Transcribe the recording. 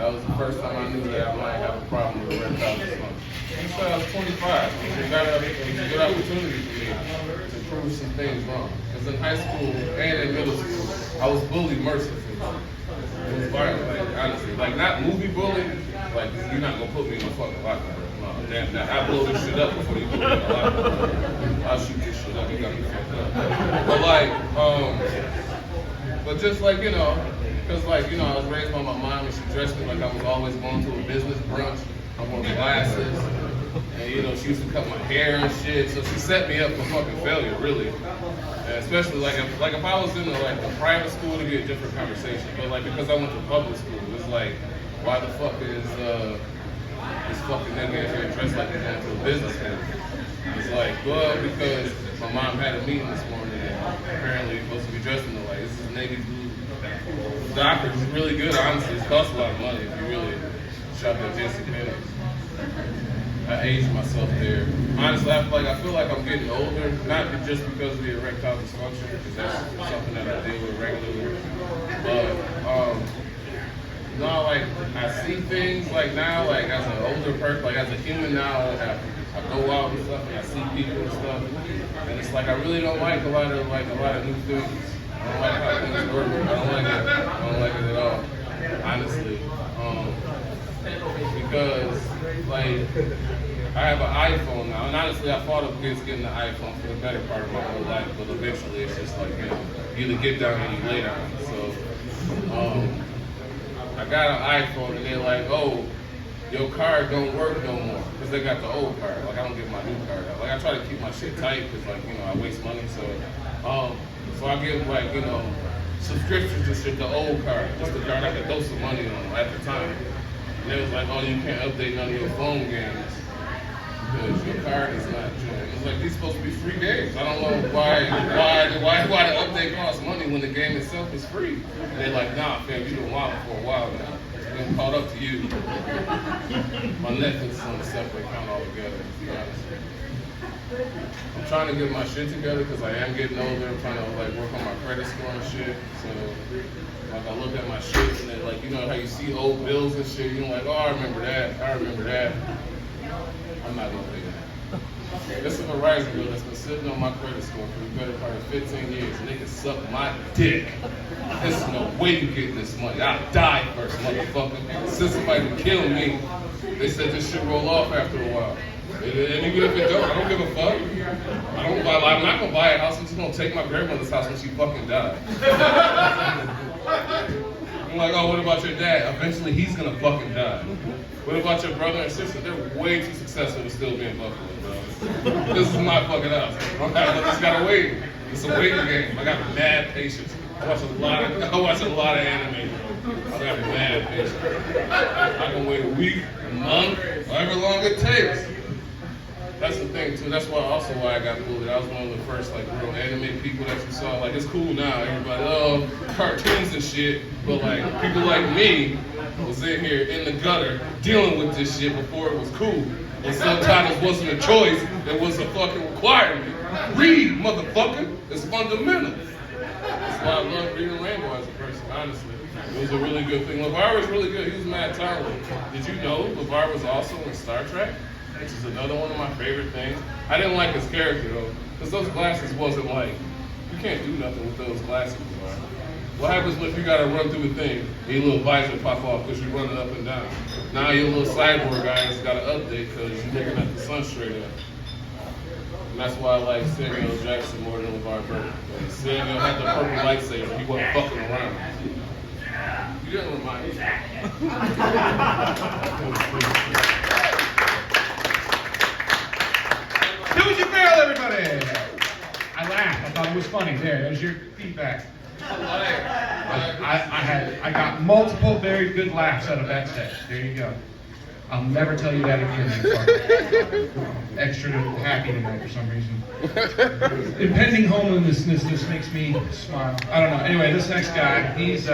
That was the first time I knew that I might have a problem with erectile dysfunction. So I was 25. It was a good opportunity for me to prove some things wrong. Because in high school and in middle school, I was bullied mercifully. It was violent, like, honestly. Like, not movie bullying. Like, you're not gonna put me in a fucking lockdown. No, damn, I blow this shit up before you put me in a lockdown. I'll shoot this shit up. You got me fucked up. But like, but just like, you know, because like, you know, I was raised by my mom and she dressed me like I was always going to a business brunch. I wore glasses. And, you know, she used to cut my hair and shit. So she set me up for fucking failure, really. And especially like if I was in a private school, it'd be a different conversation. But like because I went to public school, it's like, why the fuck is this fucking nigga in here dressed like he's going to a business meeting? It's like, well, because my mom had a meeting this morning and apparently you're supposed to be dressed in the like, this is navy blue. The doctor is really good, honestly. It costs a lot of money if you really shop at JCPenney. I aged myself there. Honestly, I feel like I'm getting older, not just because of the erectile dysfunction, because that's something that I deal with regularly. But no, like I see things like now, like as an older person, like as a human now, I go out and stuff and I see people and stuff, and it's like I really don't like a lot of new things. I don't like how things work. I don't like it. I don't like it at all, honestly. Because like I have an iPhone now, and honestly, I fought up against getting an iPhone for the better part of my whole life, but eventually it's just like, you know, you either get down or you lay down. So I got an iPhone, and they're like, oh, your card don't work no more, because they got the old card. Like, I don't get my new card out. Like, I try to keep my shit tight, because, like, you know, I waste money, so I give, like, you know, subscriptions and shit, the old card, just the card I could throw some money on at the time. And they was like, oh, you can't update none of your phone games because your card is not joined. It's like, these supposed to be free games. I don't know why the update costs money when the game itself is free. And they're like, nah, fam, you've been wild for a while now. It's been caught up to you. My Netflix is on a separate account altogether, to be honest. I'm trying to get my shit together because I am getting older. I'm trying to like work on my credit score and shit. So like I look at my shit and then like, you know how you see old bills and shit, you're like, oh, I remember that. I'm not gonna pay that. This is a Verizon bill that's been sitting on my credit score for the better part of 15 years, and they can suck my dick. There's no way you get this money. I'll die first, motherfucker. Since somebody would kill me, they said this shit roll off after a while. And even if it don't, I don't give a fuck. I'm not gonna buy a house. I'm just gonna take my grandmother's house when she fucking dies. I'm like, oh, what about your dad? Eventually, he's gonna fucking die. What about your brother and sister? They're way too successful to still be in Buffalo, bro. This is my fucking house. I just gotta wait. It's a waiting game. I got mad patience. I watch a lot of anime, bro. I got mad patience. I can wait a week, a month, however long it takes. That's the thing too. That's why I got bullied. I was one of the first like real anime people that you saw. Like it's cool now. Everybody, oh, cartoons and shit. But like people like me was in here in the gutter dealing with this shit before it was cool. And subtitles wasn't a choice. It was a fucking requirement. Read, motherfucker. It's fundamental. That's why I love reading Rainbow as a person. Honestly, it was a really good thing. LeVar was really good. He was mad talented. Did you know LeVar was also in Star Trek? Which is another one of my favorite things. I didn't like his character though, because those glasses wasn't like, you can't do nothing with those glasses, bro. What happens if you gotta run through a thing, and your little visor pop off because you're running up and down? Now your little cyborg guy's gotta update because you're looking at the sun straight up. And that's why I like Samuel Jackson more than LeVar Burton. Samuel had the purple lightsaber, he wasn't fucking around. You didn't remind me. Do what you feel, everybody! I laughed. I thought it was funny. There's your feedback. I got multiple very good laughs out of that set. There you go. I'll never tell you that again. Extra happy tonight for some reason. Impending homelessness just makes me smile. I don't know. Anyway, this next guy, he's